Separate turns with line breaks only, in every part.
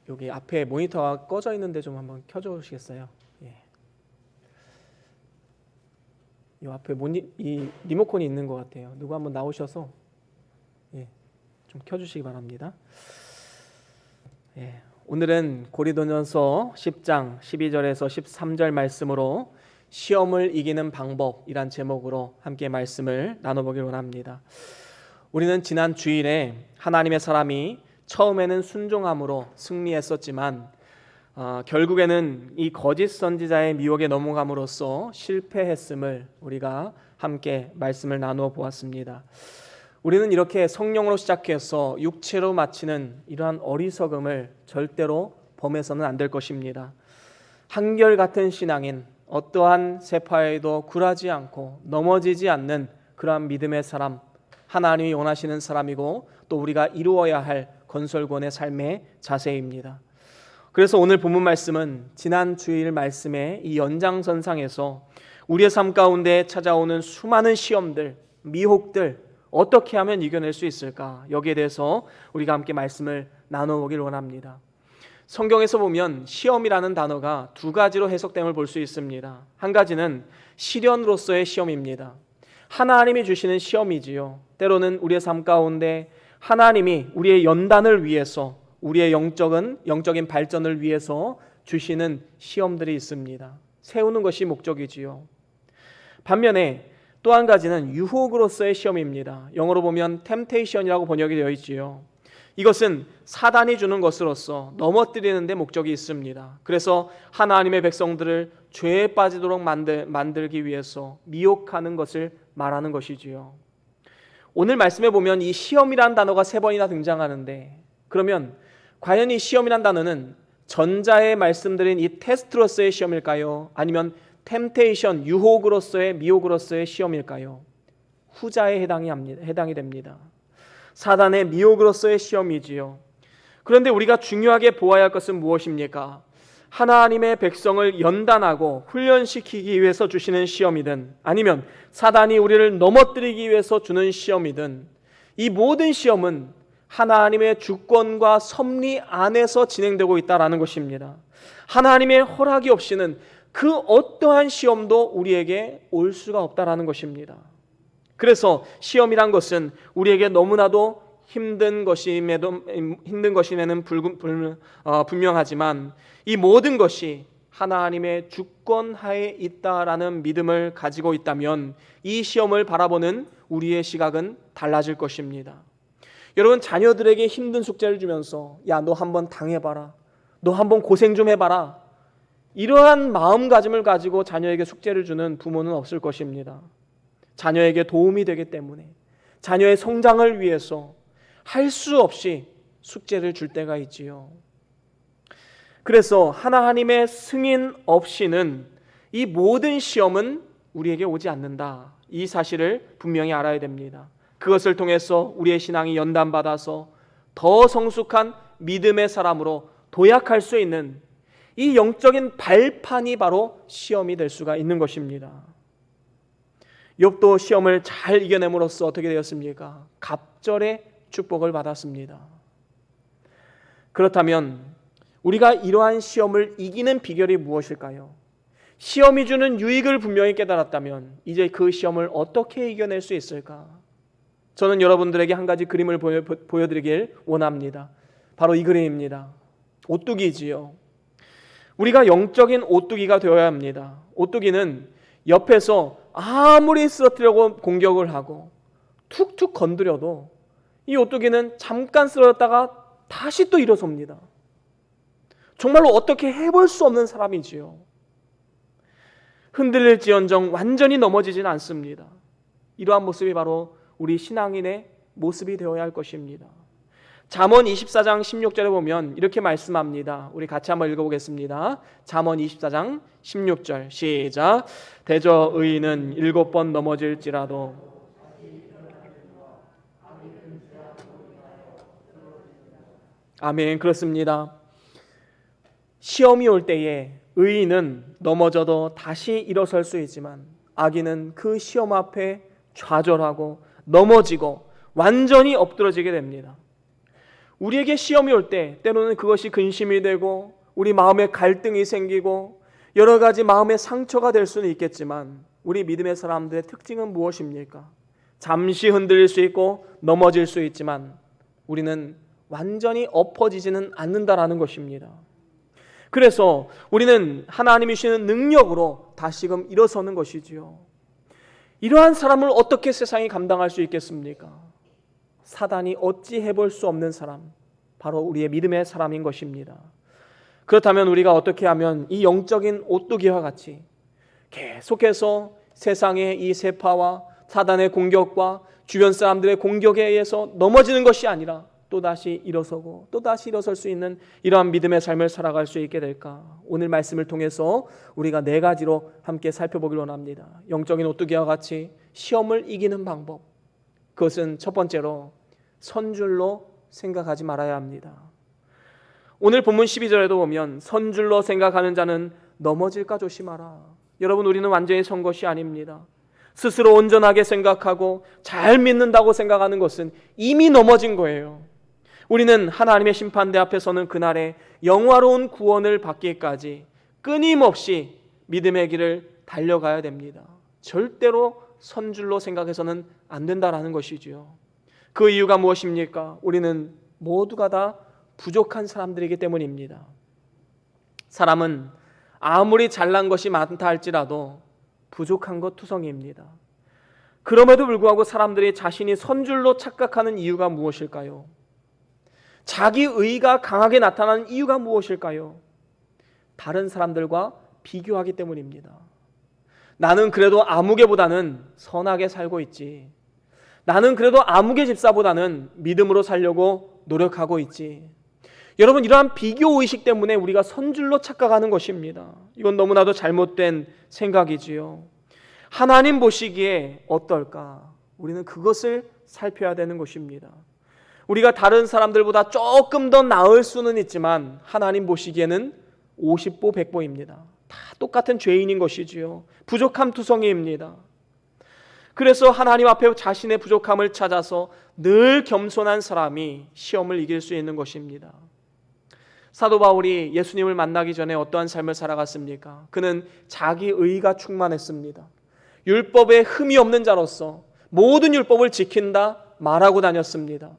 여기 앞에 모니터가 꺼져 있는데 좀 한번 켜줘 주시겠어요? 예. 이 앞에 이 리모컨이 있는 것 같아요. 누구 한번 나오셔서 좀 켜주시기 바랍니다. 오늘은 고린도전서 10장 12절에서 13절 말씀으로 시험을 이기는 방법이란 제목으로 함께 말씀을 나눠보길 원합니다. 우리는 지난 주일에 하나님의 사람이 처음에는 순종함으로 승리했었지만 결국에는 이 거짓 선지자의 미혹에 넘어감으로써 실패했음을 우리가 함께 말씀을 나누어 보았습니다. 우리는 이렇게 성령으로 시작해서 육체로 마치는 이러한 어리석음을 절대로 범해서는 안 될 것입니다. 한결같은 신앙인, 어떠한 세파에도 굴하지 않고 넘어지지 않는 그러한 믿음의 사람, 하나님이 원하시는 사람이고 또 우리가 이루어야 할 건설권의 삶의 자세입니다. 그래서 오늘 본문 말씀은 지난 주일 말씀의 이 연장선상에서 우리의 삶 가운데 찾아오는 수많은 시험들, 미혹들 어떻게 하면 이겨낼 수 있을까? 여기에 대해서 우리가 함께 말씀을 나눠보길 원합니다. 성경에서 보면 시험이라는 단어가 두 가지로 해석됨을 볼 수 있습니다. 한 가지는 시련으로서의 시험입니다. 하나님이 주시는 시험이지요. 때로는 우리의 삶 가운데 하나님이 우리의 연단을 위해서, 우리의 영적인 발전을 위해서 주시는 시험들이 있습니다. 세우는 것이 목적이지요. 반면에 또 한 가지는 유혹으로서의 시험입니다. 영어로 보면 temptation이라고 번역이 되어 있지요. 이것은 사단이 주는 것으로서 넘어뜨리는 데 목적이 있습니다. 그래서 하나님의 백성들을 죄에 빠지도록 만들기 위해서 미혹하는 것을 말하는 것이지요. 오늘 말씀에 보면 이 시험이라는 단어가 3번이나 등장하는데, 그러면 과연 이 시험이라는 단어는 전자에 말씀드린 이 테스트로서의 시험일까요? 아니면 템테이션, 유혹으로서의, 미혹으로서의 시험일까요? 후자에 해당이 됩니다. 사단의 미혹으로서의 시험이지요. 그런데 우리가 중요하게 보아야 할 것은 무엇입니까? 하나님의 백성을 연단하고 훈련시키기 위해서 주시는 시험이든 아니면 사단이 우리를 넘어뜨리기 위해서 주는 시험이든 이 모든 시험은 하나님의 주권과 섭리 안에서 진행되고 있다는 것입니다. 하나님의 허락이 없이는 그 어떠한 시험도 우리에게 올 수가 없다는 것입니다. 그래서 시험이란 것은 우리에게 너무나도 힘든 것임에는 분명하지만 이 모든 것이 하나님의 주권하에 있다라는 믿음을 가지고 있다면 이 시험을 바라보는 우리의 시각은 달라질 것입니다. 여러분, 자녀들에게 힘든 숙제를 주면서 야, 너 한번 당해봐라, 너 한번 고생 좀 해봐라, 이러한 마음가짐을 가지고 자녀에게 숙제를 주는 부모는 없을 것입니다. 자녀에게 도움이 되기 때문에, 자녀의 성장을 위해서 할 수 없이 숙제를 줄 때가 있지요. 그래서 하나님의 승인 없이는 이 모든 시험은 우리에게 오지 않는다. 이 사실을 분명히 알아야 됩니다. 그것을 통해서 우리의 신앙이 연단받아서 더 성숙한 믿음의 사람으로 도약할 수 있는 이 영적인 발판이 바로 시험이 될 수가 있는 것입니다. 욥도 시험을 잘 이겨냄으로써 어떻게 되었습니까? 갑절의 축복을 받았습니다. 그렇다면 우리가 이러한 시험을 이기는 비결이 무엇일까요? 시험이 주는 유익을 분명히 깨달았다면 이제 그 시험을 어떻게 이겨낼 수 있을까? 저는 여러분들에게 한 가지 그림을 보여드리길 원합니다. 바로 이 그림입니다. 오뚜기지요. 우리가 영적인 오뚜기가 되어야 합니다. 오뚜기는 옆에서 아무리 쓰러뜨리려고 공격을 하고 툭툭 건드려도 이 오뚜기는 잠깐 쓰러졌다가 다시 또 일어섭니다. 정말로 어떻게 해볼 수 없는 사람이지요. 흔들릴지언정 완전히 넘어지지는 않습니다. 이러한 모습이 바로 우리 신앙인의 모습이 되어야 할 것입니다. 잠언 24장 16절에 보면 이렇게 말씀합니다. 우리 같이 한번 읽어보겠습니다. 잠언 24장 16절 시작. 대저 의인은 7번 넘어질지라도 아멘. 그렇습니다. 시험이 올 때에 의인은 넘어져도 다시 일어설 수 있지만 악인은 그 시험 앞에 좌절하고 넘어지고 완전히 엎드러지게 됩니다. 우리에게 시험이 올 때 때로는 그것이 근심이 되고 우리 마음에 갈등이 생기고 여러 가지 마음의 상처가 될 수는 있겠지만 우리 믿음의 사람들의 특징은 무엇입니까? 잠시 흔들릴 수 있고 넘어질 수 있지만 우리는 완전히 엎어지지는 않는다라는 것입니다. 그래서 우리는 하나님이 주시는 능력으로 다시금 일어서는 것이지요. 이러한 사람을 어떻게 세상이 감당할 수 있겠습니까? 사단이 어찌 해볼 수 없는 사람, 바로 우리의 믿음의 사람인 것입니다. 그렇다면 우리가 어떻게 하면 이 영적인 오뚜기와 같이 계속해서 세상의 이 세파와 사단의 공격과 주변 사람들의 공격에 의해서 넘어지는 것이 아니라 또다시 일어서고 또다시 일어설 수 있는 이러한 믿음의 삶을 살아갈 수 있게 될까? 오늘 말씀을 통해서 우리가 4가지로 함께 살펴보기를 원합니다. 영적인 오뚜기와 같이 시험을 이기는 방법, 그것은 첫 번째로 선줄로 생각하지 말아야 합니다. 오늘 본문 12절에도 보면 선줄로 생각하는 자는 넘어질까 조심하라. 여러분, 우리는 완전히 선 것이 아닙니다. 스스로 온전하게 생각하고 잘 믿는다고 생각하는 것은 이미 넘어진 거예요. 우리는 하나님의 심판대 앞에 서는 그날에 영화로운 구원을 받기까지 끊임없이 믿음의 길을 달려가야 됩니다. 절대로 선줄로 생각해서는 안 된다라는 것이지요. 그 이유가 무엇입니까? 우리는 모두가 다 부족한 사람들이기 때문입니다. 사람은 아무리 잘난 것이 많다 할지라도 부족한 것 투성이입니다. 그럼에도 불구하고 사람들이 자신이 선줄로 착각하는 이유가 무엇일까요? 자기 의가 강하게 나타나는 이유가 무엇일까요? 다른 사람들과 비교하기 때문입니다. 나는 그래도 아무개보다는 선하게 살고 있지. 나는 그래도 아무개 집사보다는 믿음으로 살려고 노력하고 있지. 여러분, 이러한 비교의식 때문에 우리가 선줄로 착각하는 것입니다. 이건 너무나도 잘못된 생각이지요. 하나님 보시기에 어떨까? 우리는 그것을 살펴야 되는 것입니다. 우리가 다른 사람들보다 조금 더 나을 수는 있지만 하나님 보시기에는 50보 100보입니다. 다 똑같은 죄인인 것이지요. 부족함 투성이입니다. 그래서 하나님 앞에 자신의 부족함을 찾아서 늘 겸손한 사람이 시험을 이길 수 있는 것입니다. 사도 바울이 예수님을 만나기 전에 어떠한 삶을 살아갔습니까? 그는 자기 의가 충만했습니다. 율법에 흠이 없는 자로서 모든 율법을 지킨다 말하고 다녔습니다.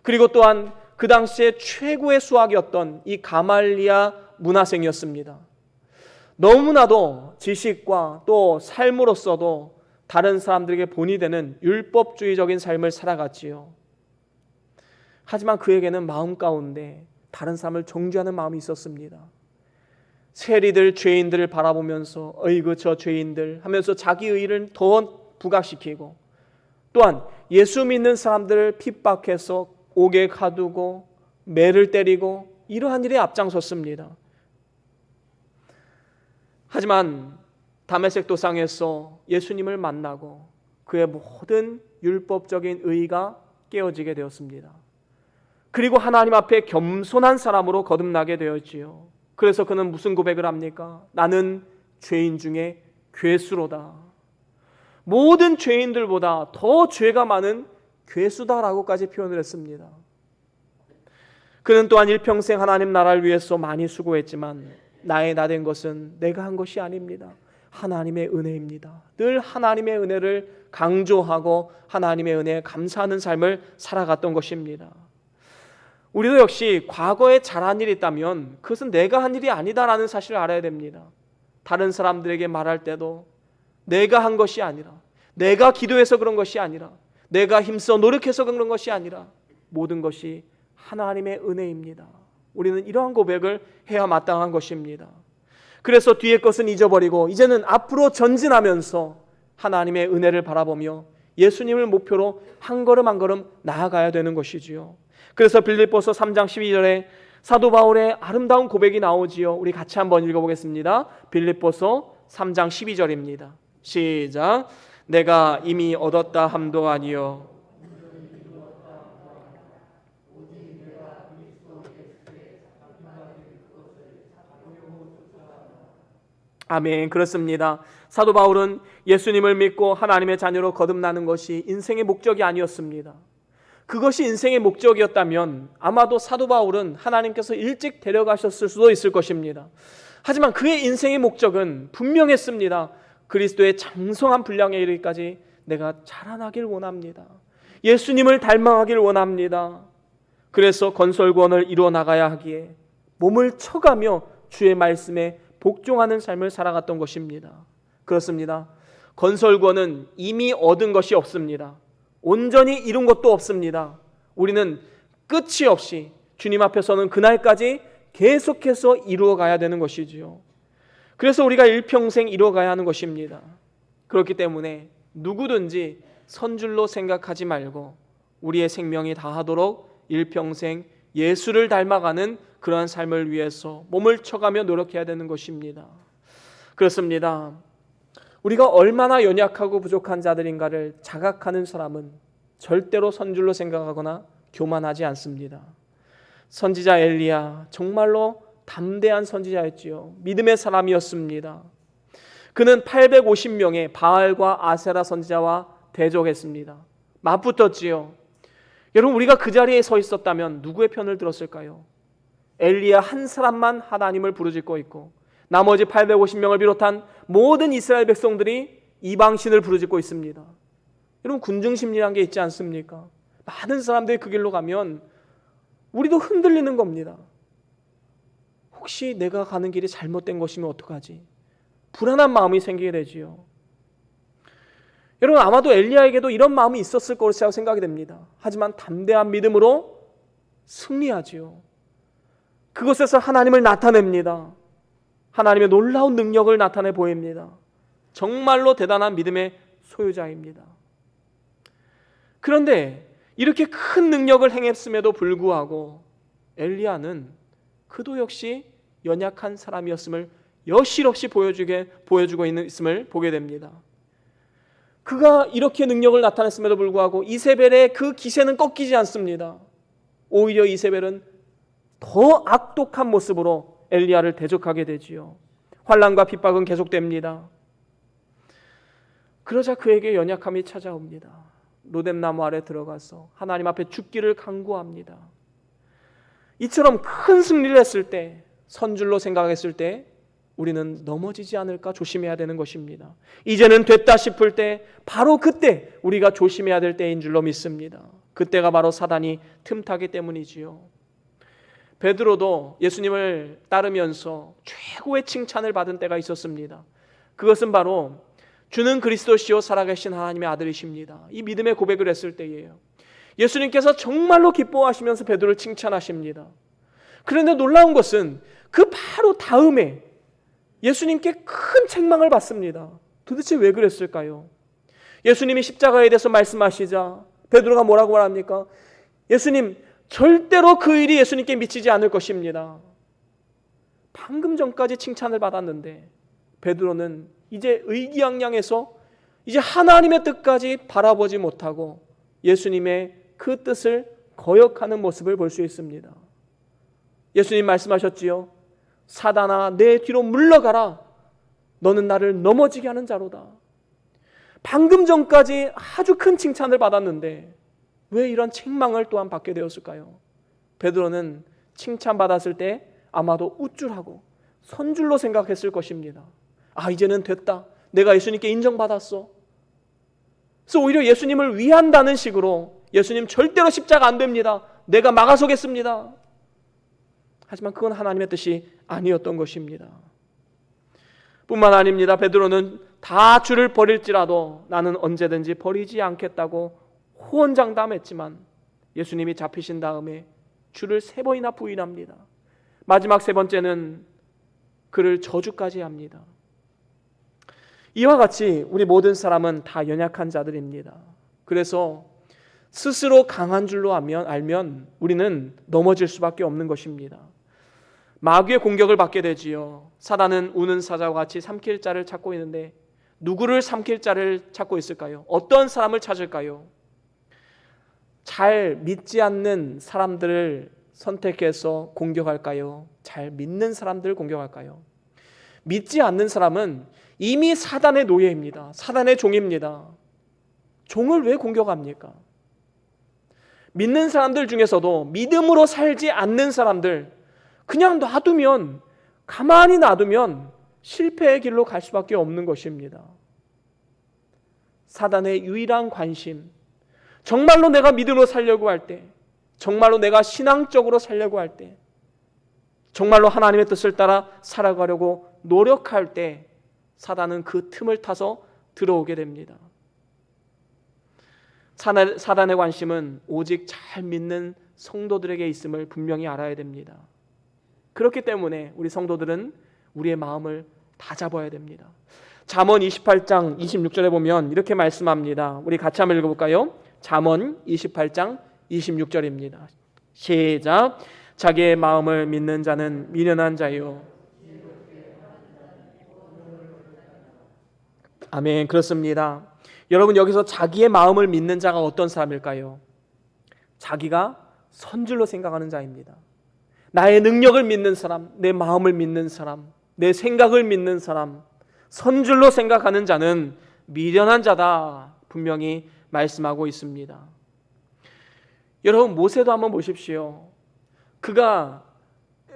그리고 또한 그 당시에 최고의 수학이었던 이 가말리아 문화생이었습니다. 너무나도 지식과 또 삶으로서도 다른 사람들에게 본이 되는 율법주의적인 삶을 살아갔지요. 하지만 그에게는 마음 가운데 다른 사람을 정죄하는 마음이 있었습니다. 세리들, 죄인들을 바라보면서 어이구 저 죄인들 하면서 자기 의를 더 부각시키고 또한 예수 믿는 사람들을 핍박해서 옥에 가두고 매를 때리고 이러한 일에 앞장섰습니다. 하지만 다메섹 도상에서 예수님을 만나고 그의 모든 율법적인 의의가 깨어지게 되었습니다. 그리고 하나님 앞에 겸손한 사람으로 거듭나게 되었지요. 그래서 그는 무슨 고백을 합니까? 나는 죄인 중에 괴수로다. 모든 죄인들보다 더 죄가 많은 괴수다라고까지 표현을 했습니다. 그는 또한 일평생 하나님 나라를 위해서 많이 수고했지만 나의 나 된 것은 내가 한 것이 아닙니다. 하나님의 은혜입니다. 늘 하나님의 은혜를 강조하고 하나님의 은혜에 감사하는 삶을 살아갔던 것입니다. 우리도 역시 과거에 잘한 일이 있다면 그것은 내가 한 일이 아니다라는 사실을 알아야 됩니다. 다른 사람들에게 말할 때도 내가 한 것이 아니라, 내가 기도해서 그런 것이 아니라, 내가 힘써 노력해서 그런 것이 아니라 모든 것이 하나님의 은혜입니다. 우리는 이러한 고백을 해야 마땅한 것입니다. 그래서 뒤의 것은 잊어버리고 이제는 앞으로 전진하면서 하나님의 은혜를 바라보며 예수님을 목표로 한 걸음 한 걸음 나아가야 되는 것이지요. 그래서 빌립보서 3장 12절에 사도 바울의 아름다운 고백이 나오지요. 우리 같이 한번 읽어보겠습니다. 빌립보서 3장 12절입니다. 시작. 내가 이미 얻었다 함도 아니요 아멘. 그렇습니다. 사도 바울은 예수님을 믿고 하나님의 자녀로 거듭나는 것이 인생의 목적이 아니었습니다. 그것이 인생의 목적이었다면 아마도 사도 바울은 하나님께서 일찍 데려가셨을 수도 있을 것입니다. 하지만 그의 인생의 목적은 분명했습니다. 그리스도의 장성한 분량에 이르기까지 내가 자라나길 원합니다. 예수님을 닮아가길 원합니다. 그래서 건설구원을 이루어 나가야 하기에 몸을 쳐가며 주의 말씀에 복종하는 삶을 살아갔던 것입니다. 그렇습니다. 건설구원은 이미 얻은 것이 없습니다. 온전히 이룬 것도 없습니다. 우리는 끝이 없이 주님 앞에 서는 그날까지 계속해서 이루어가야 되는 것이지요. 그래서 우리가 일평생 이루어가야 하는 것입니다. 그렇기 때문에 누구든지 선줄로 생각하지 말고 우리의 생명이 다하도록 일평생 예수를 닮아가는 그러한 삶을 위해서 몸을 쳐가며 노력해야 되는 것입니다. 그렇습니다. 우리가 얼마나 연약하고 부족한 자들인가를 자각하는 사람은 절대로 선줄로 생각하거나 교만하지 않습니다. 선지자 엘리야, 정말로 담대한 선지자였지요. 믿음의 사람이었습니다. 그는 850명의 바알과 아세라 선지자와 대적했습니다. 맞붙었지요. 여러분, 우리가 그 자리에 서 있었다면 누구의 편을 들었을까요? 엘리야 한 사람만 하나님을 부르짖고 있고 나머지 850명을 비롯한 모든 이스라엘 백성들이 이방신을 부르짖고 있습니다. 여러분, 군중심리란 게 있지 않습니까? 많은 사람들이 그 길로 가면 우리도 흔들리는 겁니다. 혹시 내가 가는 길이 잘못된 것이면 어떡하지? 불안한 마음이 생기게 되지요. 여러분, 아마도 엘리야에게도 이런 마음이 있었을 것이라고 생각이 됩니다. 하지만 담대한 믿음으로 승리하지요. 그곳에서 하나님을 나타냅니다. 하나님의 놀라운 능력을 나타내 보입니다. 정말로 대단한 믿음의 소유자입니다. 그런데 이렇게 큰 능력을 행했음에도 불구하고 엘리야는 그도 역시 연약한 사람이었음을 여실없이 보여주고 있음을 보게 됩니다. 그가 이렇게 능력을 나타냈음에도 불구하고 이세벨의 그 기세는 꺾이지 않습니다. 오히려 이세벨은 더 악독한 모습으로 엘리야를 대적하게 되지요. 환난과 핍박은 계속됩니다. 그러자 그에게 연약함이 찾아옵니다. 로뎀나무 아래 들어가서 하나님 앞에 죽기를 간구합니다. 이처럼 큰 승리를 했을 때, 선줄로 생각했을 때 우리는 넘어지지 않을까 조심해야 되는 것입니다. 이제는 됐다 싶을 때 바로 그때 우리가 조심해야 될 때인 줄로 믿습니다. 그때가 바로 사단이 틈타기 때문이지요. 베드로도 예수님을 따르면서 최고의 칭찬을 받은 때가 있었습니다. 그것은 바로 주는 그리스도시요 살아계신 하나님의 아들이십니다. 이 믿음의 고백을 했을 때예요. 예수님께서 정말로 기뻐하시면서 베드로를 칭찬하십니다. 그런데 놀라운 것은 그 바로 다음에 예수님께 큰 책망을 받습니다. 도대체 왜 그랬을까요? 예수님이 십자가에 대해서 말씀하시자 베드로가 뭐라고 말합니까? 예수님, 절대로 그 일이 예수님께 미치지 않을 것입니다. 방금 전까지 칭찬을 받았는데 베드로는 이제 의기양양해서 이제 하나님의 뜻까지 바라보지 못하고 예수님의 그 뜻을 거역하는 모습을 볼 수 있습니다. 예수님 말씀하셨지요. 사단아, 내 뒤로 물러가라. 너는 나를 넘어지게 하는 자로다. 방금 전까지 아주 큰 칭찬을 받았는데 왜 이런 책망을 또한 받게 되었을까요? 베드로는 칭찬받았을 때 아마도 우쭐하고 선줄로 생각했을 것입니다. 아, 이제는 됐다. 내가 예수님께 인정받았어. 그래서 오히려 예수님을 위한다는 식으로 예수님 절대로 십자가 안 됩니다. 내가 막아서겠습니다. 하지만 그건 하나님의 뜻이 아니었던 것입니다. 뿐만 아닙니다. 베드로는 다 주를 버릴지라도 나는 언제든지 버리지 않겠다고 호언장담했지만 예수님이 잡히신 다음에 주를 3번이나 부인합니다. 마지막 3번째는 그를 저주까지 합니다. 이와 같이 우리 모든 사람은 다 연약한 자들입니다. 그래서 스스로 강한 줄로 알면 우리는 넘어질 수밖에 없는 것입니다. 마귀의 공격을 받게 되지요. 사단은 우는 사자와 같이 삼킬 자를 찾고 있는데 누구를 삼킬 자를 찾고 있을까요? 어떤 사람을 찾을까요? 잘 믿지 않는 사람들을 선택해서 공격할까요? 잘 믿는 사람들을 공격할까요? 믿지 않는 사람은 이미 사단의 노예입니다. 사단의 종입니다. 종을 왜 공격합니까? 믿는 사람들 중에서도 믿음으로 살지 않는 사람들, 그냥 놔두면, 가만히 놔두면 실패의 길로 갈 수밖에 없는 것입니다. 사단의 유일한 관심, 정말로 내가 믿음으로 살려고 할 때, 정말로 내가 신앙적으로 살려고 할 때, 정말로 하나님의 뜻을 따라 살아가려고 노력할 때 사단은 그 틈을 타서 들어오게 됩니다. 사단의 관심은 오직 잘 믿는 성도들에게 있음을 분명히 알아야 됩니다. 그렇기 때문에 우리 성도들은 우리의 마음을 다잡아야 됩니다. 잠언 28장 26절에 보면 이렇게 말씀합니다. 우리 같이 한번 읽어볼까요? 잠언 28장 26절입니다. 시작. 자기의 마음을 믿는 자는 미련한 자요. 아멘. 그렇습니다. 여러분, 여기서 자기의 마음을 믿는 자가 어떤 사람일까요? 자기가 선줄로 생각하는 자입니다. 나의 능력을 믿는 사람, 내 마음을 믿는 사람, 내 생각을 믿는 사람, 선줄로 생각하는 자는 미련한 자다, 분명히 말씀하고 있습니다. 여러분, 모세도 한번 보십시오. 그가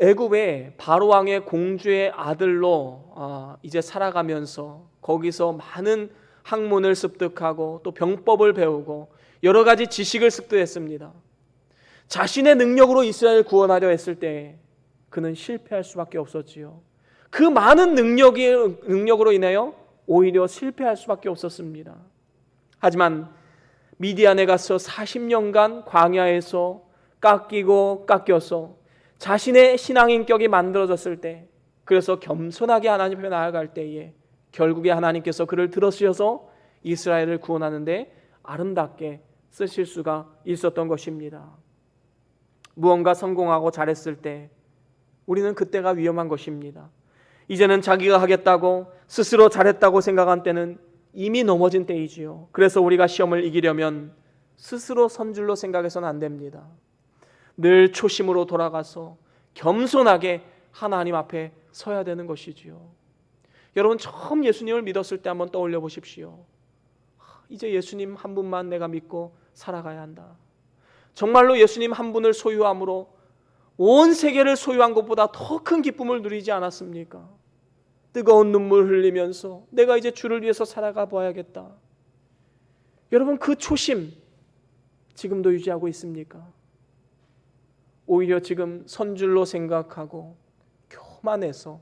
애굽의 바로 왕의 공주의 아들로 이제 살아가면서 거기서 많은 학문을 습득하고 또 병법을 배우고 여러 가지 지식을 습득했습니다. 자신의 능력으로 이스라엘을 구원하려 했을 때 그는 실패할 수밖에 없었지요. 그 많은 능력으로 인하여 오히려 실패할 수밖에 없었습니다. 하지만 미디안에 가서 40년간 광야에서 깎여서 자신의 신앙인격이 만들어졌을 때, 그래서 겸손하게 하나님 앞에 나아갈 때에 결국에 하나님께서 그를 들어주셔서 이스라엘을 구원하는데 아름답게 쓰실 수가 있었던 것입니다. 무언가 성공하고 잘했을 때 우리는 그때가 위험한 것입니다. 이제는 자기가 하겠다고 스스로 잘했다고 생각한 때는 이미 넘어진 때이지요. 그래서 우리가 시험을 이기려면 스스로 선줄로 생각해서는 안 됩니다. 늘 초심으로 돌아가서 겸손하게 하나님 앞에 서야 되는 것이지요. 여러분, 처음 예수님을 믿었을 때 한번 떠올려 보십시오. 이제 예수님 한 분만 내가 믿고 살아가야 한다. 정말로 예수님 한 분을 소유함으로 온 세계를 소유한 것보다 더 큰 기쁨을 누리지 않았습니까? 뜨거운 눈물 흘리면서 내가 이제 주를 위해서 살아가 봐야겠다. 여러분, 그 초심 지금도 유지하고 있습니까? 오히려 지금 선줄로 생각하고 교만해서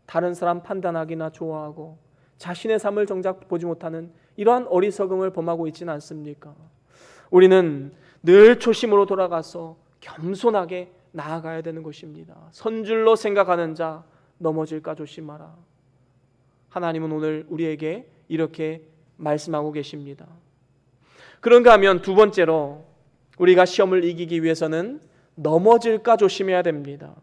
다른 사람 판단하기나 좋아하고 자신의 삶을 정작 보지 못하는 이러한 어리석음을 범하고 있지는 않습니까? 우리는 늘 초심으로 돌아가서 겸손하게 나아가야 되는 것입니다. 선줄로 생각하는 자 넘어질까 조심하라. 하나님은 오늘 우리에게 이렇게 말씀하고 계십니다. 그런가 하면 두 번째로 우리가 시험을 이기기 위해서는 넘어질까 조심해야 됩니다.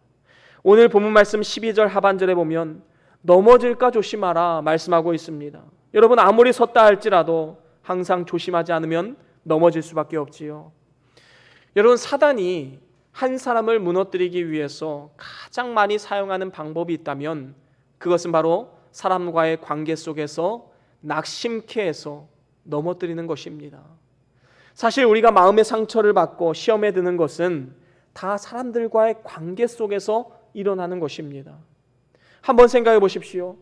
오늘 본문 말씀 12절 하반절에 보면 넘어질까 조심하라 말씀하고 있습니다. 여러분, 아무리 섰다 할지라도 항상 조심하지 않으면 넘어질 수밖에 없지요. 여러분, 사단이 한 사람을 무너뜨리기 위해서 가장 많이 사용하는 방법이 있다면 그것은 바로 사람과의 관계 속에서 낙심케 해서 넘어뜨리는 것입니다. 사실 우리가 마음의 상처를 받고 시험에 드는 것은 다 사람들과의 관계 속에서 일어나는 것입니다. 한번 생각해 보십시오.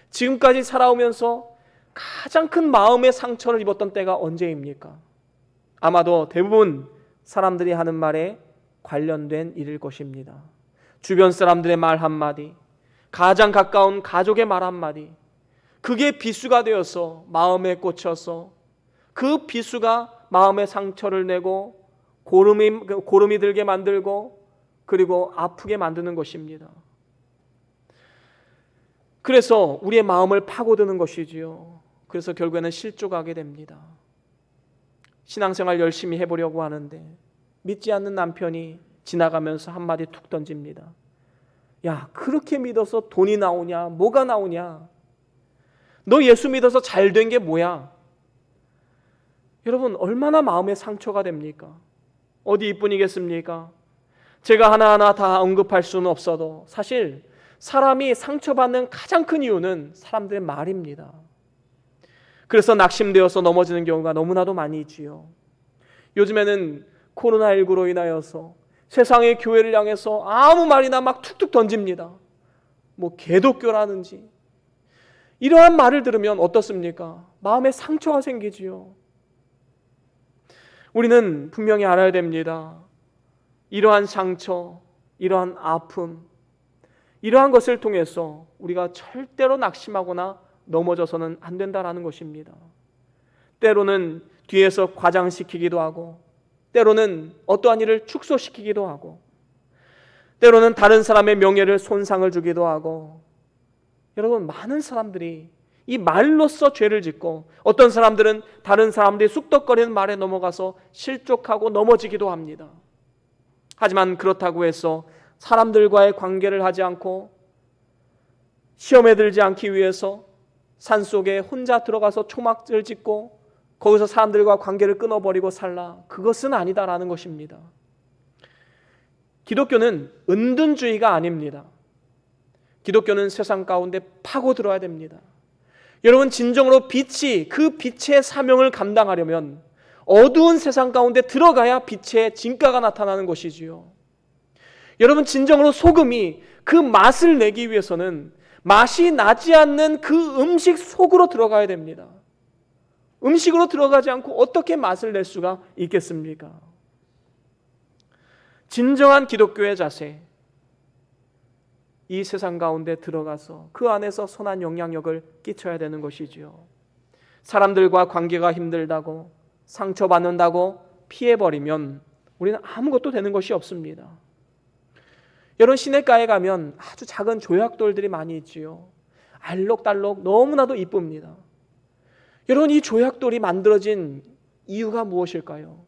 지금까지 살아오면서 가장 큰 마음의 상처를 입었던 때가 언제입니까? 아마도 대부분 사람들이 하는 말에 관련된 일일 것입니다. 주변 사람들의 말 한마디, 가장 가까운 가족의 말 한마디, 그게 비수가 되어서 마음에 꽂혀서 그 비수가 마음의 상처를 내고 고름이 들게 만들고 그리고 아프게 만드는 것입니다. 그래서 우리의 마음을 파고드는 것이지요. 그래서 결국에는 실족하게 됩니다. 신앙생활 열심히 해보려고 하는데 믿지 않는 남편이 지나가면서 한마디 툭 던집니다. 야, 그렇게 믿어서 돈이 나오냐? 뭐가 나오냐? 너 예수 믿어서 잘 된 게 뭐야? 여러분, 얼마나 마음에 상처가 됩니까? 어디 이뿐이겠습니까? 제가 하나하나 다 언급할 수는 없어도 사실 사람이 상처받는 가장 큰 이유는 사람들의 말입니다. 그래서 낙심되어서 넘어지는 경우가 너무나도 많이 있지요. 요즘에는 코로나19로 인하여서 세상의 교회를 향해서 아무 말이나 막 툭툭 던집니다. 뭐 개독교라는지. 이러한 말을 들으면 어떻습니까? 마음에 상처가 생기지요. 우리는 분명히 알아야 됩니다. 이러한 상처, 이러한 아픔, 이러한 것을 통해서 우리가 절대로 낙심하거나 넘어져서는 안 된다라는 것입니다. 때로는 뒤에서 과장시키기도 하고, 때로는 어떠한 일을 축소시키기도 하고, 때로는 다른 사람의 명예를 손상을 주기도 하고, 여러분, 많은 사람들이 이 말로써 죄를 짓고, 어떤 사람들은 다른 사람들이 쑥덕거리는 말에 넘어가서 실족하고 넘어지기도 합니다. 하지만 그렇다고 해서 사람들과의 관계를 하지 않고 시험에 들지 않기 위해서 산속에 혼자 들어가서 초막을 짓고 거기서 사람들과 관계를 끊어버리고 살라, 그것은 아니다라는 것입니다. 기독교는 은둔주의가 아닙니다. 기독교는 세상 가운데 파고들어야 됩니다. 여러분, 진정으로 빛이 그 빛의 사명을 감당하려면 어두운 세상 가운데 들어가야 빛의 진가가 나타나는 것이지요. 여러분, 진정으로 소금이 그 맛을 내기 위해서는 맛이 나지 않는 그 음식 속으로 들어가야 됩니다. 음식으로 들어가지 않고 어떻게 맛을 낼 수가 있겠습니까? 진정한 기독교의 자세, 이 세상 가운데 들어가서 그 안에서 선한 영향력을 끼쳐야 되는 것이지요. 사람들과 관계가 힘들다고, 상처받는다고 피해버리면 우리는 아무것도 되는 것이 없습니다. 여러분, 시냇가에 가면 아주 작은 조약돌들이 많이 있지요. 알록달록 너무나도 이쁩니다. 여러분, 이 조약돌이 만들어진 이유가 무엇일까요?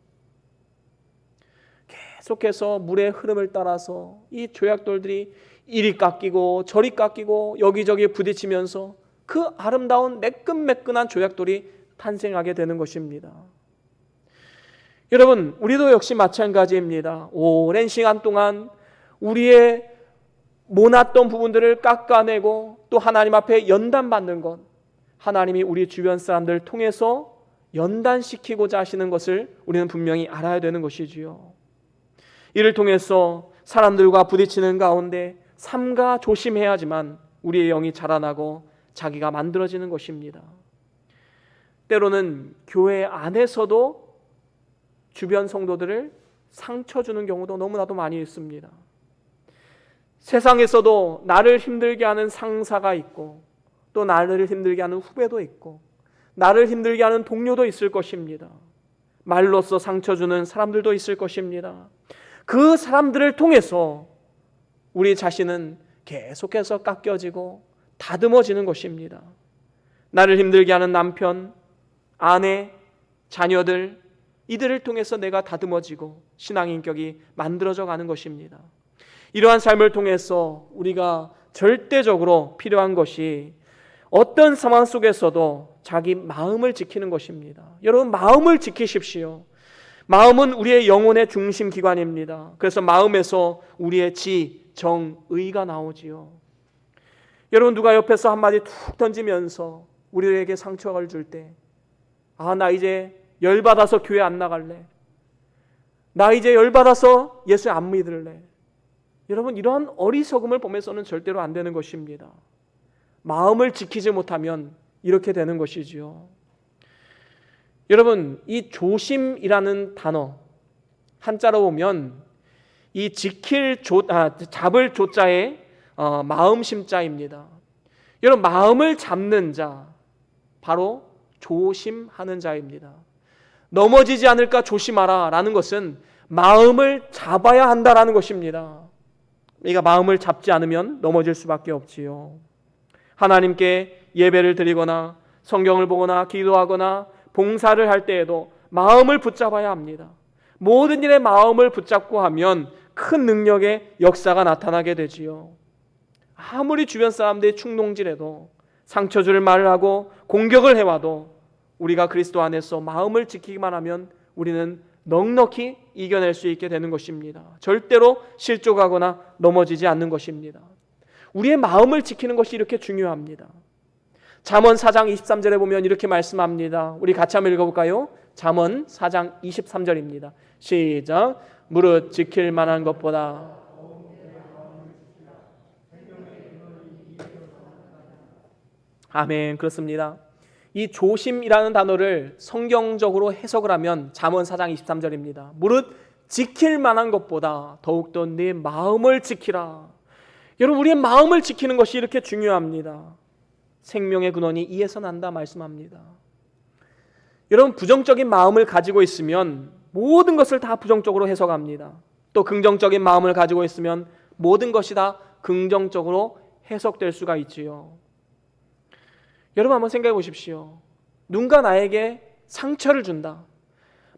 계속해서 물의 흐름을 따라서 이 조약돌들이 이리 깎이고 저리 깎이고 여기저기 부딪히면서 그 아름다운 매끈매끈한 조약돌이 탄생하게 되는 것입니다. 여러분, 우리도 역시 마찬가지입니다. 오랜 시간 동안 우리의 모났던 부분들을 깎아내고 또 하나님 앞에 연단받는 것, 하나님이 우리 주변 사람들을 통해서 연단시키고자 하시는 것을 우리는 분명히 알아야 되는 것이지요. 이를 통해서 사람들과 부딪히는 가운데 삼가 조심해야지만 우리의 영이 자라나고 자기가 만들어지는 것입니다. 때로는 교회 안에서도 주변 성도들을 상처 주는 경우도 너무나도 많이 있습니다. 세상에서도 나를 힘들게 하는 상사가 있고, 또 나를 힘들게 하는 후배도 있고, 나를 힘들게 하는 동료도 있을 것입니다. 말로써 상처 주는 사람들도 있을 것입니다. 그 사람들을 통해서 우리 자신은 계속해서 깎여지고 다듬어지는 것입니다. 나를 힘들게 하는 남편, 아내, 자녀들, 이들을 통해서 내가 다듬어지고 신앙 인격이 만들어져 가는 것입니다. 이러한 삶을 통해서 우리가 절대적으로 필요한 것이 어떤 상황 속에서도 자기 마음을 지키는 것입니다. 여러분, 마음을 지키십시오. 마음은 우리의 영혼의 중심 기관입니다. 그래서 마음에서 우리의 지, 정, 의가 나오지요. 여러분, 누가 옆에서 한마디 툭 던지면서 우리에게 상처를 줄 때, 나 이제 열받아서 교회 안 나갈래, 나 이제 열받아서 예수 안 믿을래. 여러분, 이러한 어리석음을 보면서는 절대로 안 되는 것입니다. 마음을 지키지 못하면 이렇게 되는 것이지요. 여러분, 이 조심이라는 단어 한자로 보면 이 잡을 조자의 마음 심자입니다. 여러분, 마음을 잡는 자, 바로 조심하는 자입니다. 넘어지지 않을까 조심하라 라는 것은 마음을 잡아야 한다라는 것입니다. 우리가 마음을 잡지 않으면 넘어질 수밖에 없지요. 하나님께 예배를 드리거나 성경을 보거나 기도하거나 봉사를 할 때에도 마음을 붙잡아야 합니다. 모든 일에 마음을 붙잡고 하면 큰 능력의 역사가 나타나게 되지요. 아무리 주변 사람들이 충동질해도 상처 줄 말을 하고 공격을 해와도 우리가 그리스도 안에서 마음을 지키기만 하면 우리는 넉넉히 이겨낼 수 있게 되는 것입니다. 절대로 실족하거나 넘어지지 않는 것입니다. 우리의 마음을 지키는 것이 이렇게 중요합니다. 잠언 4장 23절에 보면 이렇게 말씀합니다. 우리 같이 한번 읽어볼까요? 잠언 4장 23절입니다. 시작. 무릇 지킬 만한 것보다 아멘. 그렇습니다. 이 조심이라는 단어를 성경적으로 해석을 하면 잠언 4장 23절입니다. 무릇 지킬 만한 것보다 더욱더 네 마음을 지키라. 여러분, 우리의 마음을 지키는 것이 이렇게 중요합니다. 생명의 근원이 이에서 난다 말씀합니다. 여러분, 부정적인 마음을 가지고 있으면 모든 것을 다 부정적으로 해석합니다. 또 긍정적인 마음을 가지고 있으면 모든 것이 다 긍정적으로 해석될 수가 있지요. 여러분, 한번 생각해 보십시오. 누군가 나에게 상처를 준다.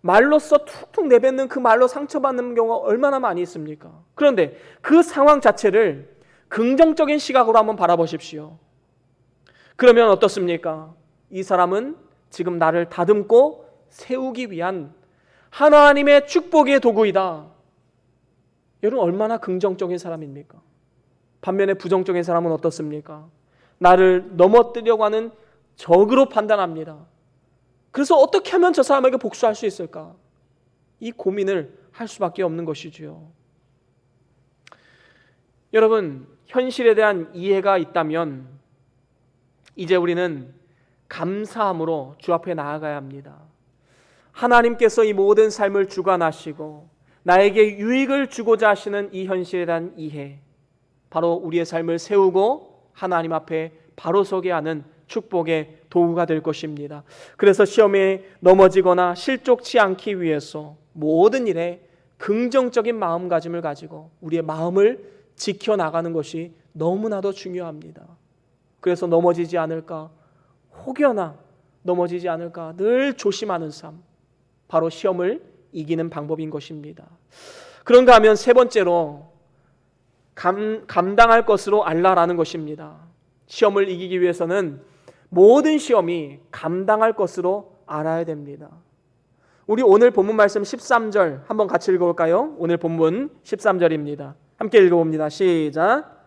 말로써 툭툭 내뱉는 그 말로 상처받는 경우가 얼마나 많이 있습니까? 그런데 그 상황 자체를 긍정적인 시각으로 한번 바라보십시오. 그러면 어떻습니까? 이 사람은 지금 나를 다듬고 세우기 위한 하나님의 축복의 도구이다. 여러분, 얼마나 긍정적인 사람입니까? 반면에 부정적인 사람은 어떻습니까? 나를 넘어뜨려고 하는 적으로 판단합니다. 그래서 어떻게 하면 저 사람에게 복수할 수 있을까? 이 고민을 할 수밖에 없는 것이지요. 여러분, 현실에 대한 이해가 있다면 이제 우리는 감사함으로 주 앞에 나아가야 합니다. 하나님께서 이 모든 삶을 주관하시고 나에게 유익을 주고자 하시는 이 현실에 대한 이해, 바로 우리의 삶을 세우고 하나님 앞에 바로 서게 하는 축복의 도구가 될 것입니다. 그래서 시험에 넘어지거나 실족치 않기 위해서 모든 일에 긍정적인 마음가짐을 가지고 우리의 마음을 지켜나가는 것이 너무나도 중요합니다. 그래서 넘어지지 않을까, 혹여나 넘어지지 않을까 늘 조심하는 삶, 바로 시험을 이기는 방법인 것입니다. 그런가 하면 세 번째로 감당할 것으로 알라라는 것입니다. 시험을 이기기 위해서는 모든 시험이 감당할 것으로 알아야 됩니다. 우리 오늘 본문 말씀 13절 한번 같이 읽어볼까요? 오늘 본문 13절입니다. 함께 읽어봅니다. 시작.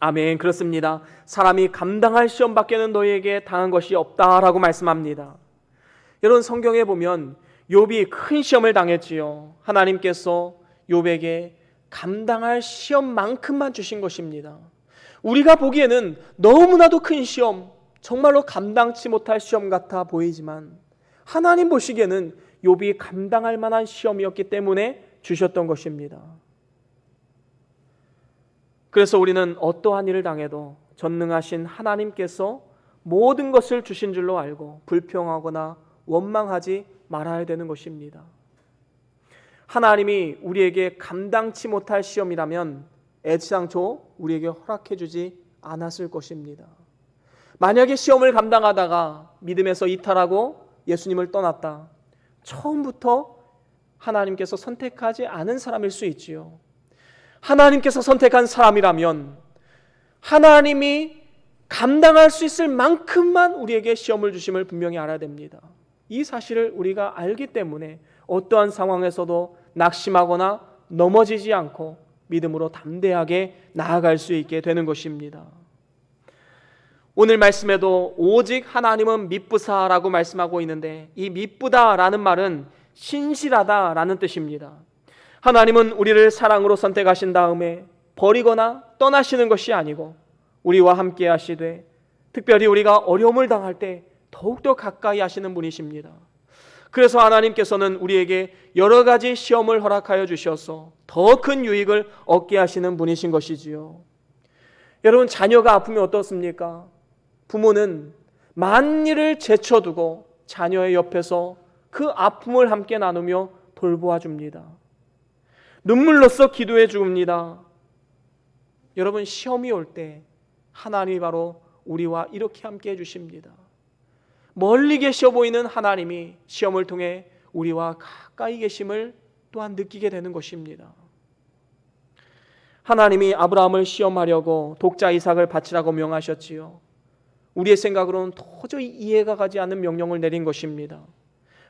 아멘. 그렇습니다. 사람이 감당할 시험 밖에는 너희에게 당한 것이 없다라고 말씀합니다. 여러분, 성경에 보면 욥이 큰 시험을 당했지요. 하나님께서 욥에게 감당할 시험만큼만 주신 것입니다. 우리가 보기에는 너무나도 큰 시험, 정말로 감당치 못할 시험 같아 보이지만 하나님 보시기에는 욥이 감당할 만한 시험이었기 때문에 주셨던 것입니다. 그래서 우리는 어떠한 일을 당해도 전능하신 하나님께서 모든 것을 주신 줄로 알고 불평하거나 원망하지 말아야 되는 것입니다. 하나님이 우리에게 감당치 못할 시험이라면 애당초 우리에게 허락해 주지 않았을 것입니다. 만약에 시험을 감당하다가 믿음에서 이탈하고 예수님을 떠났다, 처음부터 하나님께서 선택하지 않은 사람일 수 있지요. 하나님께서 선택한 사람이라면 하나님이 감당할 수 있을 만큼만 우리에게 시험을 주심을 분명히 알아야 됩니다. 이 사실을 우리가 알기 때문에 어떠한 상황에서도 낙심하거나 넘어지지 않고 믿음으로 담대하게 나아갈 수 있게 되는 것입니다. 오늘 말씀에도 오직 하나님은 미쁘사라고 말씀하고 있는데, 이 미쁘다라는 말은 신실하다라는 뜻입니다. 하나님은 우리를 사랑으로 선택하신 다음에 버리거나 떠나시는 것이 아니고 우리와 함께 하시되, 특별히 우리가 어려움을 당할 때 더욱더 가까이 하시는 분이십니다. 그래서 하나님께서는 우리에게 여러 가지 시험을 허락하여 주셔서 더 큰 유익을 얻게 하시는 분이신 것이지요. 여러분, 자녀가 아프면 어떻습니까? 부모는 만일을 제쳐두고 자녀의 옆에서 그 아픔을 함께 나누며 돌보아 줍니다. 눈물로써 기도해 줍니다. 여러분, 시험이 올 때 하나님이 바로 우리와 이렇게 함께 해주십니다. 멀리 계셔 보이는 하나님이 시험을 통해 우리와 가까이 계심을 또한 느끼게 되는 것입니다. 하나님이 아브라함을 시험하려고 독자 이삭을 바치라고 명하셨지요. 우리의 생각으로는 도저히 이해가 가지 않는 명령을 내린 것입니다.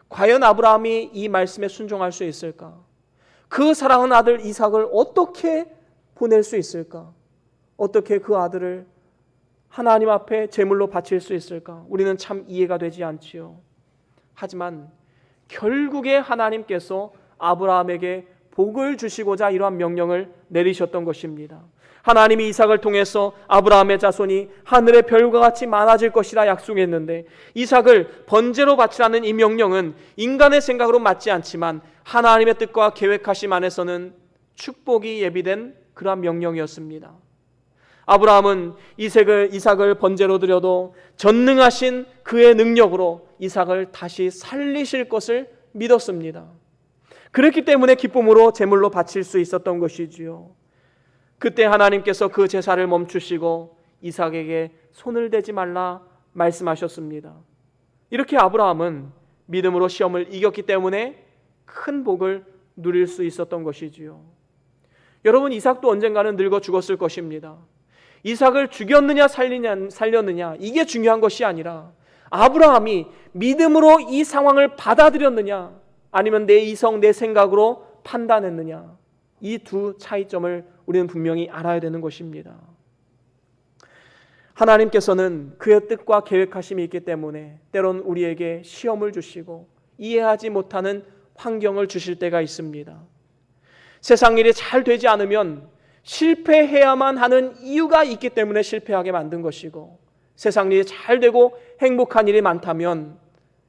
과연 아브라함이 이 말씀에 순종할 수 있을까? 그 사랑하는 아들 이삭을 어떻게 보낼 수 있을까? 어떻게 그 아들을 하나님 앞에 제물로 바칠 수 있을까? 우리는 참 이해가 되지 않지요. 하지만 결국에 하나님께서 아브라함에게 복을 주시고자 이러한 명령을 내리셨던 것입니다. 하나님이 이삭을 통해서 아브라함의 자손이 하늘의 별과 같이 많아질 것이라 약속했는데 이삭을 번제로 바치라는 이 명령은 인간의 생각으로 맞지 않지만 하나님의 뜻과 계획하심 안에서는 축복이 예비된 그러한 명령이었습니다. 아브라함은 이삭을 번제로 드려도 전능하신 그의 능력으로 이삭을 다시 살리실 것을 믿었습니다. 그렇기 때문에 기쁨으로 제물로 바칠 수 있었던 것이지요. 그때 하나님께서 그 제사를 멈추시고 이삭에게 손을 대지 말라 말씀하셨습니다. 이렇게 아브라함은 믿음으로 시험을 이겼기 때문에 큰 복을 누릴 수 있었던 것이지요. 여러분, 이삭도 언젠가는 늙어 죽었을 것입니다. 이삭을 죽였느냐 살렸느냐 이게 중요한 것이 아니라 아브라함이 믿음으로 이 상황을 받아들였느냐 아니면 내 이성 내 생각으로 판단했느냐, 이 두 차이점을 우리는 분명히 알아야 되는 것입니다. 하나님께서는 그의 뜻과 계획하심이 있기 때문에 때론 우리에게 시험을 주시고 이해하지 못하는 환경을 주실 때가 있습니다. 세상 일이 잘 되지 않으면 실패해야만 하는 이유가 있기 때문에 실패하게 만든 것이고, 세상 일이 잘 되고 행복한 일이 많다면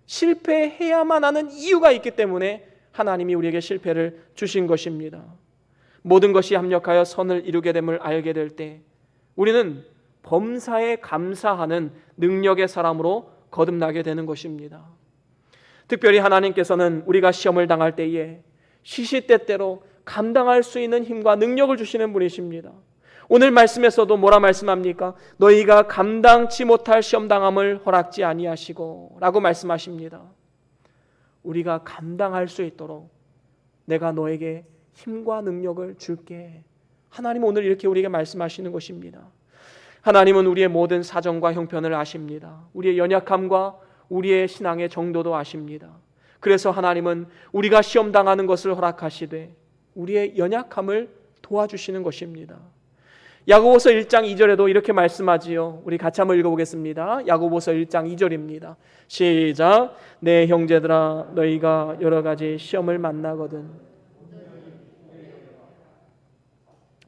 실패해야만 하는 이유가 있기 때문에 하나님이 우리에게 실패를 주신 것입니다. 모든 것이 합력하여 선을 이루게 됨을 알게 될 때 우리는 범사에 감사하는 능력의 사람으로 거듭나게 되는 것입니다. 특별히 하나님께서는 우리가 시험을 당할 때에 시시때때로 감당할 수 있는 힘과 능력을 주시는 분이십니다. 오늘 말씀에서도 뭐라 말씀합니까? 너희가 감당치 못할 시험당함을 허락지 아니하시고 라고 말씀하십니다. 우리가 감당할 수 있도록 내가 너에게 힘과 능력을 줄게. 하나님은 오늘 이렇게 우리에게 말씀하시는 것입니다. 하나님은 우리의 모든 사정과 형편을 아십니다. 우리의 연약함과 우리의 신앙의 정도도 아십니다. 그래서 하나님은 우리가 시험당하는 것을 허락하시되 우리의 연약함을 도와주시는 것입니다. 야고보서 1장 2절에도 이렇게 말씀하지요. 우리 같이 한번 읽어보겠습니다. 야고보서 1장 2절입니다. 시작. 내 형제들아 너희가 여러 가지 시험을 만나거든.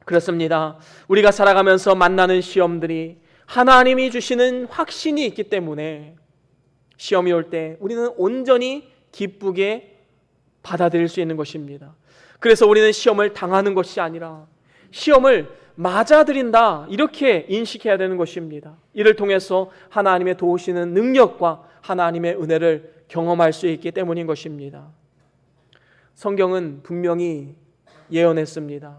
그렇습니다. 우리가 살아가면서 만나는 시험들이 하나님이 주시는 확신이 있기 때문에 시험이 올 때 우리는 온전히 기쁘게 받아들일 수 있는 것입니다. 그래서 우리는 시험을 당하는 것이 아니라 시험을 맞아들인다, 이렇게 인식해야 되는 것입니다. 이를 통해서 하나님의 도우시는 능력과 하나님의 은혜를 경험할 수 있기 때문인 것입니다. 성경은 분명히 예언했습니다.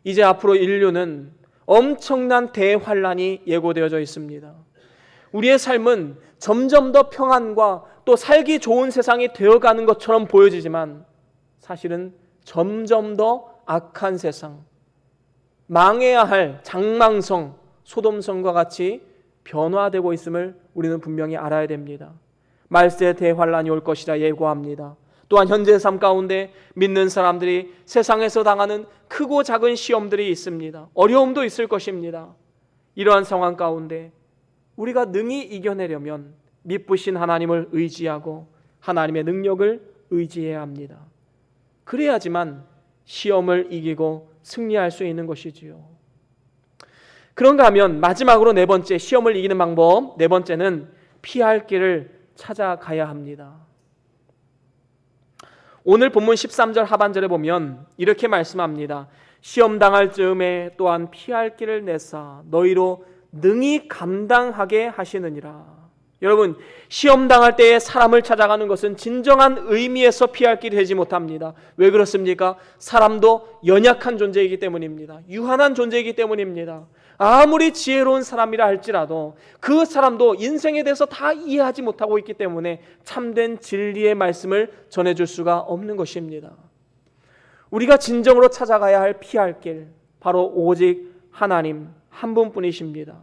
이제 앞으로 인류는 엄청난 대환란이 예고되어져 있습니다. 우리의 삶은 점점 더 평안과 또 살기 좋은 세상이 되어가는 것처럼 보여지지만 사실은 점점 더 악한 세상, 망해야 할 장망성, 소돔성과 같이 변화되고 있음을 우리는 분명히 알아야 됩니다. 말세 대환란이 올 것이라 예고합니다. 또한 현재 삶 가운데 믿는 사람들이 세상에서 당하는 크고 작은 시험들이 있습니다. 어려움도 있을 것입니다. 이러한 상황 가운데 우리가 능히 이겨내려면 믿으신 하나님을 의지하고 하나님의 능력을 의지해야 합니다. 그래야지만 시험을 이기고 승리할 수 있는 것이지요. 그런가 하면 마지막으로 네 번째, 시험을 이기는 방법 네 번째는 피할 길을 찾아가야 합니다. 오늘 본문 13절 하반절에 보면 이렇게 말씀합니다. 시험 당할 즈음에 또한 피할 길을 내사 너희로 능히 감당하게 하시느니라. 여러분, 시험 당할 때에 사람을 찾아가는 것은 진정한 의미에서 피할 길이 되지 못합니다. 왜 그렇습니까? 사람도 연약한 존재이기 때문입니다. 유한한 존재이기 때문입니다. 아무리 지혜로운 사람이라 할지라도 그 사람도 인생에 대해서 다 이해하지 못하고 있기 때문에 참된 진리의 말씀을 전해줄 수가 없는 것입니다. 우리가 진정으로 찾아가야 할 피할 길, 바로 오직 하나님 한 분뿐이십니다.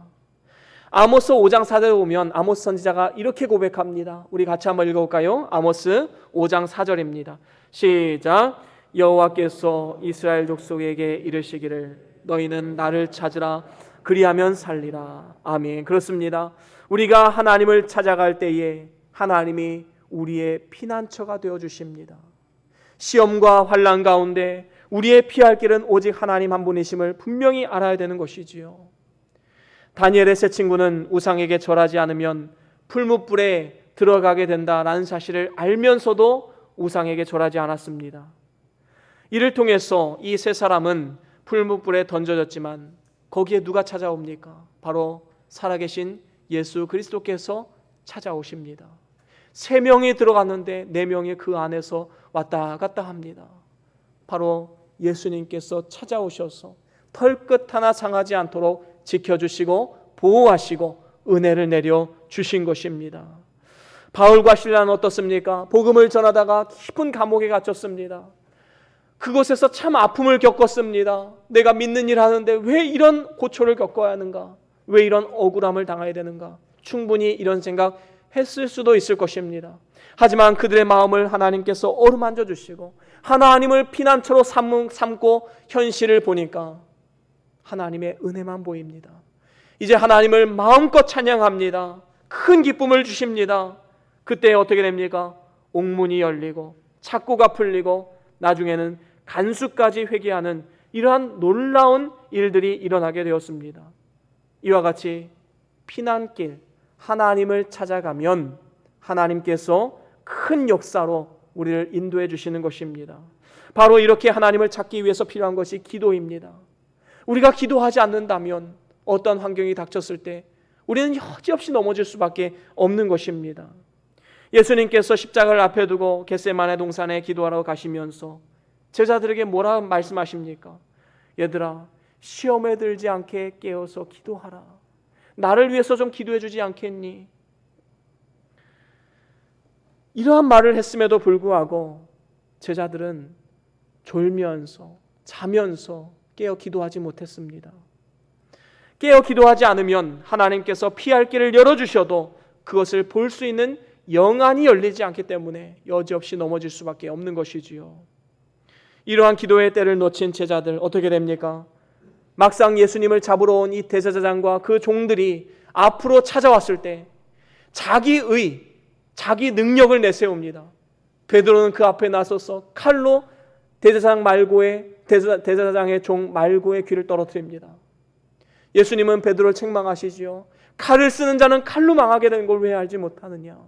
아모스 5장 4절에 보면 아모스 선지자가 이렇게 고백합니다. 우리 같이 한번 읽어볼까요? 아모스 5장 4절입니다. 시작. 여호와께서 이스라엘 족속에게 이르시기를 너희는 나를 찾으라 그리하면 살리라. 아멘. 그렇습니다. 우리가 하나님을 찾아갈 때에 하나님이 우리의 피난처가 되어 주십니다. 시험과 환난 가운데 우리의 피할 길은 오직 하나님 한 분이심을 분명히 알아야 되는 것이지요. 다니엘의 세 친구는 우상에게 절하지 않으면 풀무불에 들어가게 된다라는 사실을 알면서도 우상에게 절하지 않았습니다. 이를 통해서 이 세 사람은 풀무불에 던져졌지만 거기에 누가 찾아옵니까? 바로 살아계신 예수 그리스도께서 찾아오십니다. 3명이 들어갔는데 4명이 그 안에서 왔다 갔다 합니다. 바로 예수님께서 찾아오셔서 털끝 하나 상하지 않도록 지켜주시고 보호하시고 은혜를 내려 주신 것입니다. 바울과 실라는 어떻습니까? 복음을 전하다가 깊은 감옥에 갇혔습니다. 그곳에서 참 아픔을 겪었습니다. 내가 믿는 일 하는데 왜 이런 고초를 겪어야 하는가? 왜 이런 억울함을 당해야 되는가? 충분히 이런 생각 했을 수도 있을 것입니다. 하지만 그들의 마음을 하나님께서 어루만져 주시고 하나님을 피난처로 삼고 현실을 보니까 하나님의 은혜만 보입니다. 이제 하나님을 마음껏 찬양합니다. 큰 기쁨을 주십니다. 그때 어떻게 됩니까? 옥문이 열리고 착고가 풀리고 나중에는 간수까지 회개하는 이러한 놀라운 일들이 일어나게 되었습니다. 이와 같이 피난길 하나님을 찾아가면 하나님께서 큰 역사로 우리를 인도해 주시는 것입니다. 바로 이렇게 하나님을 찾기 위해서 필요한 것이 기도입니다. 우리가 기도하지 않는다면 어떤 환경이 닥쳤을 때 우리는 여지없이 넘어질 수밖에 없는 것입니다. 예수님께서 십자가를 앞에 두고 겟세마네 동산에 기도하러 가시면서 제자들에게 뭐라 말씀하십니까? 얘들아, 시험에 들지 않게 깨어서 기도하라. 나를 위해서 좀 기도해 주지 않겠니? 이러한 말을 했음에도 불구하고 제자들은 졸면서 자면서 깨어 기도하지 못했습니다. 깨어 기도하지 않으면 하나님께서 피할 길을 열어주셔도 그것을 볼 수 있는 영안이 열리지 않기 때문에 여지없이 넘어질 수밖에 없는 것이지요. 이러한 기도의 때를 놓친 제자들 어떻게 됩니까? 막상 예수님을 잡으러 온 이 대제사장과 그 종들이 앞으로 찾아왔을 때 자기 능력을 내세웁니다. 베드로는 그 앞에 나서서 칼로 대제사장의 종 말고의 귀를 떨어뜨립니다. 예수님은 베드로를 책망하시지요. 칼을 쓰는 자는 칼로 망하게 되는 걸 왜 알지 못하느냐.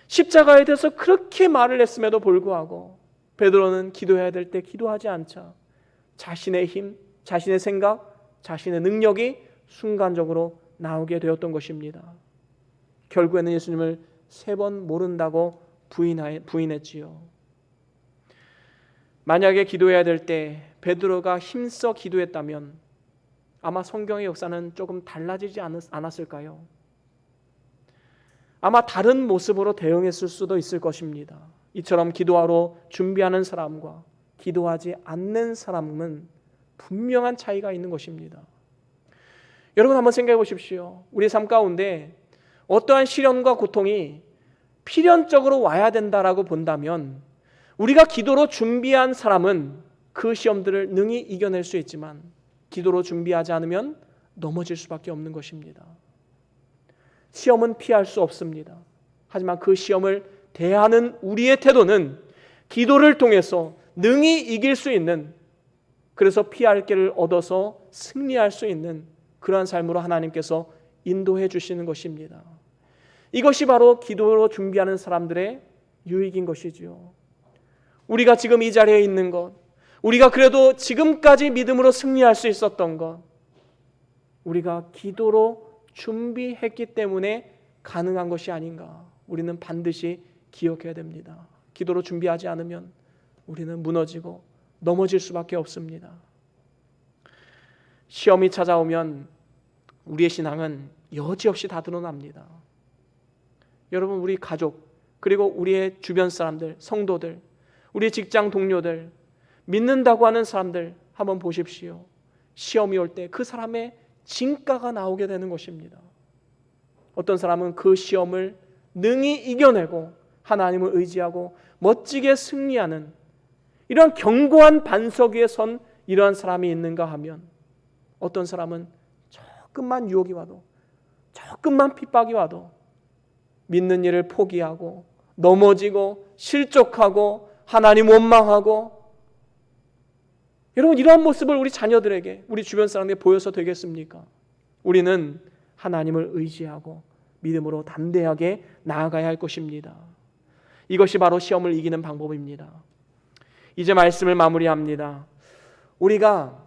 십자가에 대해서 그렇게 말을 했음에도 불구하고 베드로는 기도해야 될 때 기도하지 않자 자신의 힘, 자신의 생각, 자신의 능력이 순간적으로 나오게 되었던 것입니다. 결국에는 예수님을 3번 모른다고 부인했지요. 만약에 기도해야 될 때 베드로가 힘써 기도했다면 아마 성경의 역사는 조금 달라지지 않았을까요? 아마 다른 모습으로 대응했을 수도 있을 것입니다. 이처럼 기도하러 준비하는 사람과 기도하지 않는 사람은 분명한 차이가 있는 것입니다. 여러분 한번 생각해 보십시오. 우리 삶 가운데 어떠한 시련과 고통이 필연적으로 와야 된다라고 본다면 우리가 기도로 준비한 사람은 그 시험들을 능히 이겨낼 수 있지만 기도로 준비하지 않으면 넘어질 수밖에 없는 것입니다. 시험은 피할 수 없습니다. 하지만 그 시험을 대하는 우리의 태도는 기도를 통해서 능히 이길 수 있는, 그래서 피할 길을 얻어서 승리할 수 있는 그러한 삶으로 하나님께서 인도해 주시는 것입니다. 이것이 바로 기도로 준비하는 사람들의 유익인 것이지요. 우리가 지금 이 자리에 있는 것, 우리가 그래도 지금까지 믿음으로 승리할 수 있었던 것, 우리가 기도로 준비했기 때문에 가능한 것이 아닌가. 우리는 반드시 기억해야 됩니다. 기도로 준비하지 않으면 우리는 무너지고 넘어질 수밖에 없습니다. 시험이 찾아오면 우리의 신앙은 여지없이 다 드러납니다. 여러분, 우리 가족, 그리고 우리의 주변 사람들, 성도들, 우리 직장 동료들, 믿는다고 하는 사람들 한번 보십시오. 시험이 올 때 그 사람의 진가가 나오게 되는 것입니다. 어떤 사람은 그 시험을 능히 이겨내고 하나님을 의지하고 멋지게 승리하는 이러한 견고한 반석 위에 선 이러한 사람이 있는가 하면, 어떤 사람은 조금만 유혹이 와도, 조금만 핍박이 와도 믿는 일을 포기하고 넘어지고 실족하고 하나님 원망하고, 여러분 이러한 모습을 우리 자녀들에게, 우리 주변 사람에게 보여서 되겠습니까? 우리는 하나님을 의지하고 믿음으로 담대하게 나아가야 할 것입니다. 이것이 바로 시험을 이기는 방법입니다. 이제 말씀을 마무리합니다. 우리가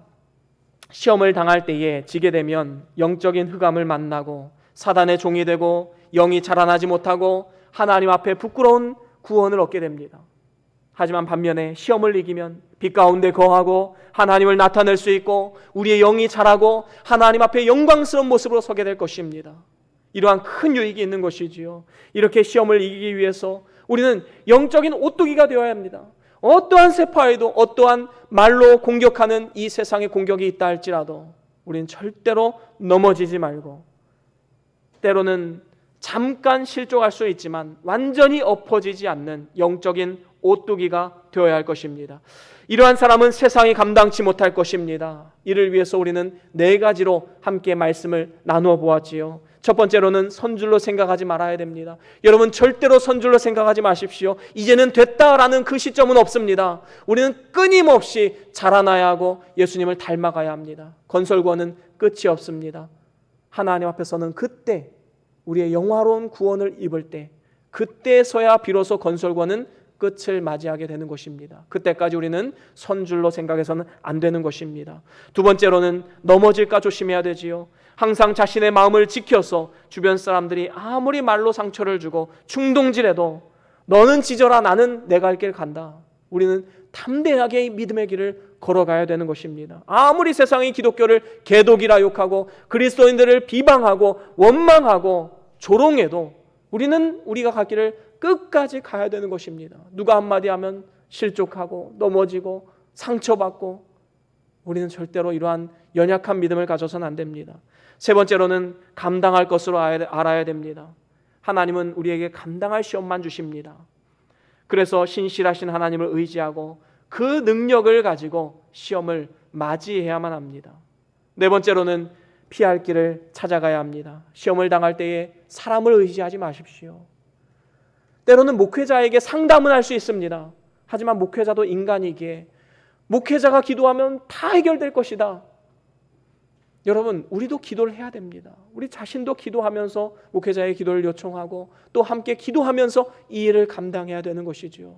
시험을 당할 때에 지게 되면 영적인 흑암을 만나고 사단의 종이 되고 영이 자라나지 못하고 하나님 앞에 부끄러운 구원을 얻게 됩니다. 하지만 반면에 시험을 이기면 빛 가운데 거하고 하나님을 나타낼 수 있고 우리의 영이 자라고 하나님 앞에 영광스러운 모습으로 서게 될 것입니다. 이러한 큰 유익이 있는 것이지요. 이렇게 시험을 이기기 위해서 우리는 영적인 오뚜기가 되어야 합니다. 어떠한 세파에도, 어떠한 말로 공격하는 이 세상의 공격이 있다 할지라도 우리는 절대로 넘어지지 말고, 때로는 잠깐 실족할 수 있지만 완전히 엎어지지 않는 영적인 오뚜기가 되어야 할 것입니다. 이러한 사람은 세상이 감당치 못할 것입니다. 이를 위해서 우리는 4가지로 함께 말씀을 나누어 보았지요. 첫 번째로는 선줄로 생각하지 말아야 됩니다. 여러분 절대로 선줄로 생각하지 마십시오. 이제는 됐다라는 그 시점은 없습니다. 우리는 끊임없이 자라나야 하고 예수님을 닮아가야 합니다. 건설구원은 끝이 없습니다. 하나님 앞에서는 그때 우리의 영화로운 구원을 입을 때, 그때서야 비로소 건설구원은 끝을 맞이하게 되는 것입니다. 그때까지 우리는 선줄로 생각해서는 안 되는 것입니다. 두 번째로는 넘어질까 조심해야 되지요. 항상 자신의 마음을 지켜서 주변 사람들이 아무리 말로 상처를 주고 충동질해도 너는 지져라, 나는 내 갈 길 간다. 우리는 담대하게 믿음의 길을 걸어가야 되는 것입니다. 아무리 세상이 기독교를 개독이라 욕하고 그리스도인들을 비방하고 원망하고 조롱해도 우리는 우리가 갈 길을 끝까지 가야 되는 것입니다. 누가 한마디 하면 실족하고 넘어지고 상처받고, 우리는 절대로 이러한 연약한 믿음을 가져서는 안 됩니다. 세 번째로는 감당할 것으로 알아야 됩니다. 하나님은 우리에게 감당할 시험만 주십니다. 그래서 신실하신 하나님을 의지하고 그 능력을 가지고 시험을 맞이해야만 합니다. 네 번째로는 피할 길을 찾아가야 합니다. 시험을 당할 때에 사람을 의지하지 마십시오. 때로는 목회자에게 상담은 할 수 있습니다. 하지만 목회자도 인간이기에 목회자가 기도하면 다 해결될 것이다. 여러분, 우리도 기도를 해야 됩니다. 우리 자신도 기도하면서 목회자의 기도를 요청하고 또 함께 기도하면서 이 일을 감당해야 되는 것이지요.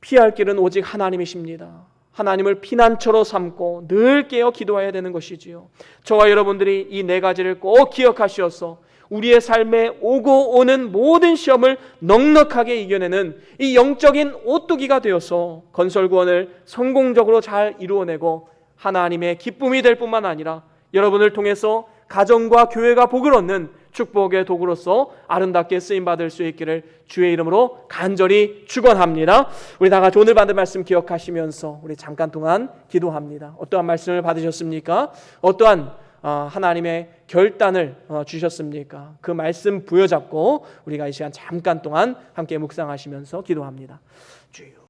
피할 길은 오직 하나님이십니다. 하나님을 피난처로 삼고 늘 깨어 기도해야 되는 것이지요. 저와 여러분들이 이 4가지를 꼭 기억하시어서 우리의 삶에 오고 오는 모든 시험을 넉넉하게 이겨내는 이 영적인 오뚜기가 되어서 건설구원을 성공적으로 잘 이루어내고 하나님의 기쁨이 될 뿐만 아니라 여러분을 통해서 가정과 교회가 복을 얻는 축복의 도구로서 아름답게 쓰임받을 수 있기를 주의 이름으로 간절히 축원합니다. 우리 다 같이 오늘 받은 말씀 기억하시면서 우리 잠깐 동안 기도합니다. 어떠한 말씀을 받으셨습니까? 어떠한 하나님의 결단을 주셨습니까? 그 말씀 부여잡고 우리가 이 시간 잠깐 동안 함께 묵상하시면서 기도합니다. 주여.